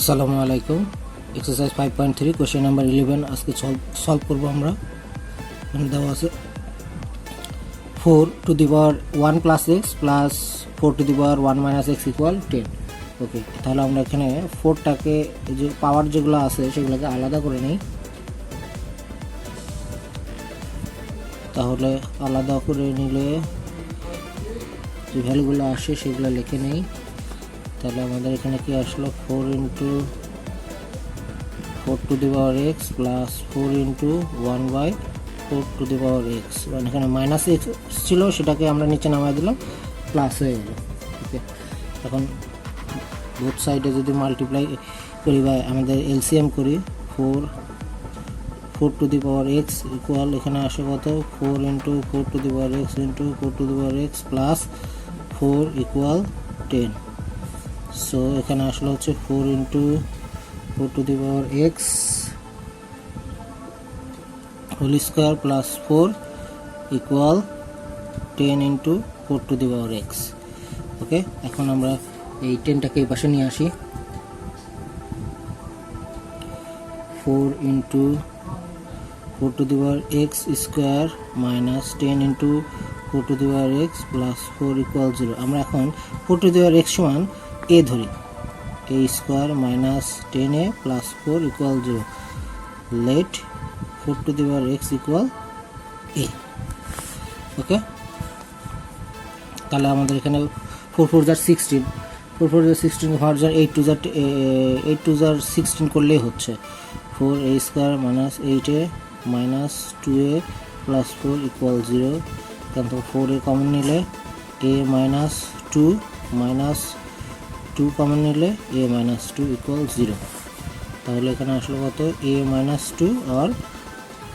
আসসালামু আলাইকুম। Exercise 5.3 question number 11 আজকে সলভ করব আমরা। এখানে দেওয়া আছে 4 to the power 1 plus x plus 4 to the power 1 minus x equal 10। ওকে, তাহলে আমরা এখানে 4টাকে যে পাওয়ার যেগুলো আছে সেগুলোকে আলাদা করে নিই। তাহলে আলাদা করে নিলে যে ভ্যালুগুলো আসে সেগুলো লিখে নেই। তাহলে আমাদের এখানে কি আসলো 4 into 4 to the power x plus 4 into 1 by 4 to the power x, মানে এখানে মাইনাস এক্স ছিল সেটাকে আমরা নিচে নামাই দিলাম, প্লাস হয়ে গেল। ওকে, এখন বোথ সাইডে যদি মাল্টিপ্লাই করি বা আমাদের এলসিএম করি 4 to the power x equal এখানে আসে কত 4 into 4 to the power x into 4 to the power x plus 4 equal 10। So এখানে আসলে হচ্ছে 4 into 4 to the power x whole square plus 4 equal 10 into 4 to the power x. Okay, এখন আমরা এই 10টাকে এই পাশে নিয়ে আসি। 4 into 4 to the power x square minus 10 into 4 to the power x plus 4 equal 0। আমরা এখন 4 টু দি পাওয়ার এক্স সমান এ ধরি, a square minus 10a plus 4 equal 0। Let 4 to the power x equal a. Okay, তাহলে আমাদের এখানে 4 4 যার 16, 4 4 যার 16 হওয়ার যার 8 2 যার 16 করলেই হচ্ছে 4a square minus 8a minus 2a plus 4 equal 0। এখান থেকে 4a কমন নিলে a মাইনাস 2 মাইনাস 2 কমন নিলে a মাইনাস 2 ইকুয়াল 0। তাহলে এখানে আসলে কত a মাইনাস 2 আর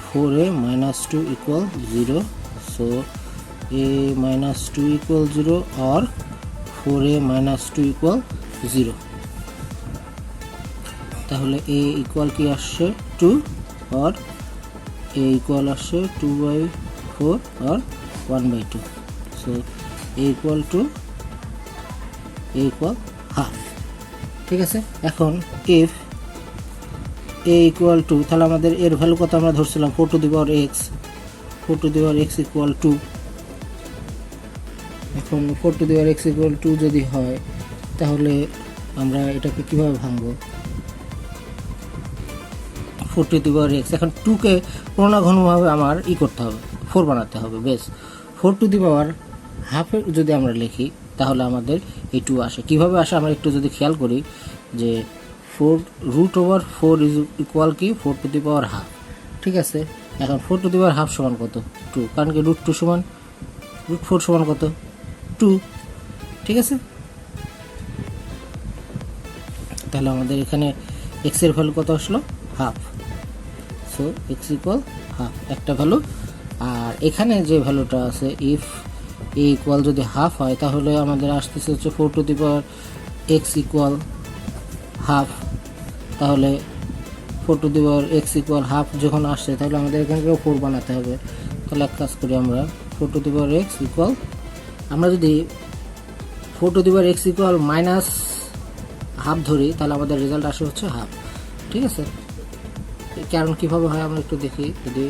4a minus 2 equal 0। So a minus 2 equal 0 আর 4a মাইনাস 2 ইকুয়াল 0। তাহলে a ইকুয়াল কি আসছে 2 আর a ইকুয়াল আসছে 2/4 আর 1/2। So a equal to a equal half. ঠিক আছে, এখন ইফ a ইকুয়াল টু, তাহলে আমাদের এর ভ্যালু কত আমরা ধরছিলাম 4 to the power x, 4 to the power x equal 2। এখন 4 to the power x equal 2 যদি হয় তাহলে আমরা এটাকে কিভাবে ভাঙবো? 4 টু দি পাওয়ার এক্স, এখন 2কে কোনো না কোনোভাবে আমার করতে হবে, 4 বানাতে হবে। বেশ, 4 টু দি পাওয়ার হাফে যদি আমরা লিখি তাহলে আমাদের এই 2 আসে। কীভাবে আসে আমরা একটু যদি খেয়াল করি যে 4 রুট ওভার 4 ইজ ইকুয়াল কি 4 টু দি পাওয়ার হাফ। ঠিক আছে, এখন 4 টু দি পাওয়ার হাফ সমান কত 2, কারণ কি রুট 2 সমান রুট 4 সমান কত 2। ঠিক আছে, তাহলে আমাদের এখানে এক্স এর ভ্যালু কত আসলো half. So x equal half একটা ভ্যালু। আর এখানে যে ভ্যালুটা আছে ইফ এ ইকুয়াল যদি হাফ হয় তাহলে আমাদের আসতেছে হচ্ছে 4 to the power x equal half. তাহলে 4 to the power x equal half যখন আসছে তাহলে আমাদের এখানকেও 4 বানাতে হবে। তাহলে এক কাজ করি আমরা 4 to the power x equal, আমরা যদি 4 to the power x equal minus half ধরি তাহলে আমাদের রেজাল্ট আসে হচ্ছে হাফ। ঠিক আছে, কারণ কীভাবে হয় আমরা একটু দেখি। যদি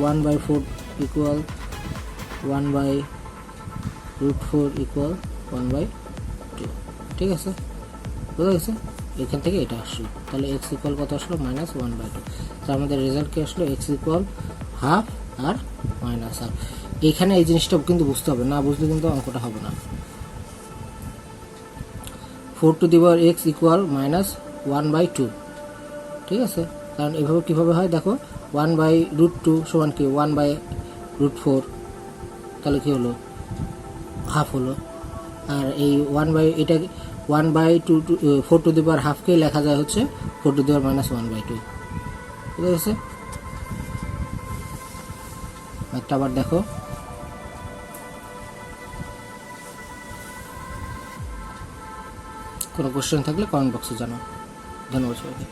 1/4 ইকুয়াল 1/√4 ইকুয়াল 1/2। ঠিক আছে, বোঝা গেছে? এখান থেকে এটা আসলো, তাহলে এক্স ইকুয়াল কত আসলো মাইনাস 1/2। তো আমাদের রেজাল্ট কি আসলো এক্স ইকুয়াল হাফ আর মাইনাস হাফ। এইখানে এই জিনিসটা কিন্তু বুঝতে হবে, না বুঝলে কিন্তু অঙ্কটা হবে না। 4 to the power x equal minus 1/2। ঠিক আছে, কারণ এভাবে কীভাবে হয় দেখো 1/√2 সমান কি 1/√4, তাহলে কী হলো হাফ হলো। আর এই এটা 1/2 4 টু দি পাওয়ার হাফকে লেখা যায় হচ্ছে 4 টু দি পাওয়ার মাইনাস 1/2। ঠিক আছে, একটা আবার দেখো। কোনো কোশ্চেন থাকলে কমেন্ট বক্সে জানাও। ধন্যবাদ সবাইকে।